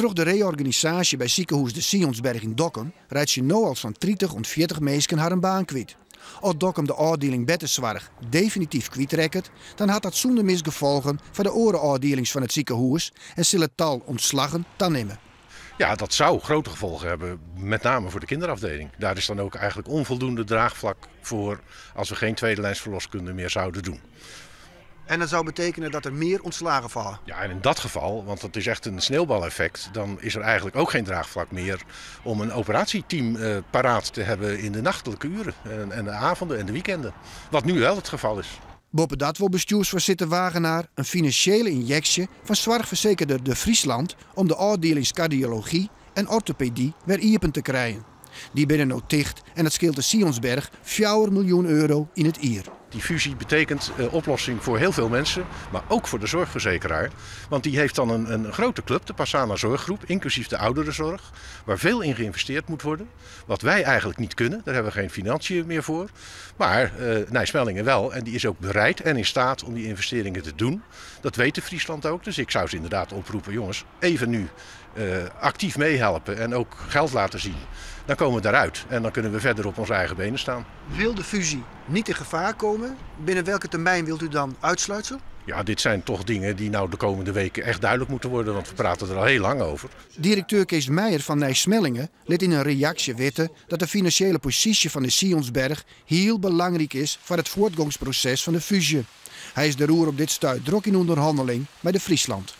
Door de reorganisatie bij ziekenhuis de Sionsberg in Dokkum rijdt ze nu al van 30 tot 40 mensen haar een baan kwijt. Als Dokkum de afdeling bettenzorg definitief kwijtrekt, dan had dat zonder misgevolgen voor de andere afdelings van het ziekenhuis en zullen het tal ontslagen dan nemen. Ja, dat zou grote gevolgen hebben, met name voor de kinderafdeling. Daar is dan ook eigenlijk onvoldoende draagvlak voor als we geen tweede lijns verloskunde meer zouden doen. En dat zou betekenen dat er meer ontslagen vallen? Ja, en in dat geval, want dat is echt een sneeuwbaleffect, dan is er eigenlijk ook geen draagvlak meer om een operatieteam paraat te hebben in de nachtelijke uren en de avonden en de weekenden. Wat nu wel het geval is. Boven dat wil bestuursvoorzitter Wagenaar een financiële injectie van zorgverzekerde De Friesland om de afdelings cardiologie en orthopedie weer open te krijgen. Die binnen nou dicht en het scheelt de Sionsberg 4 miljoen euro in het jaar. Die fusie betekent oplossing voor heel veel mensen, maar ook voor de zorgverzekeraar. Want die heeft dan een grote club, de Passana Zorggroep, inclusief de ouderenzorg, waar veel in geïnvesteerd moet worden. Wat wij eigenlijk niet kunnen, daar hebben we geen financiën meer voor. Maar Nijsmellingen wel en die is ook bereid en in staat om die investeringen te doen. Dat weet de Friesland ook, dus ik zou ze inderdaad oproepen, jongens, even nu actief meehelpen en ook geld laten zien. Dan komen we daaruit en dan kunnen we verder op onze eigen benen staan. Wil de fusie niet in gevaar komen? Binnen welke termijn wilt u dan uitsluiten? Ja, dit zijn toch dingen die nou de komende weken echt duidelijk moeten worden, want we praten er al heel lang over. Directeur Kees Meijer van Nijsmellingen liet in een reactie weten dat de financiële positie van de Sionsberg heel belangrijk is voor het voortgangsproces van de fusie. Hij is de roer op dit stuit druk in onderhandeling bij de Friesland.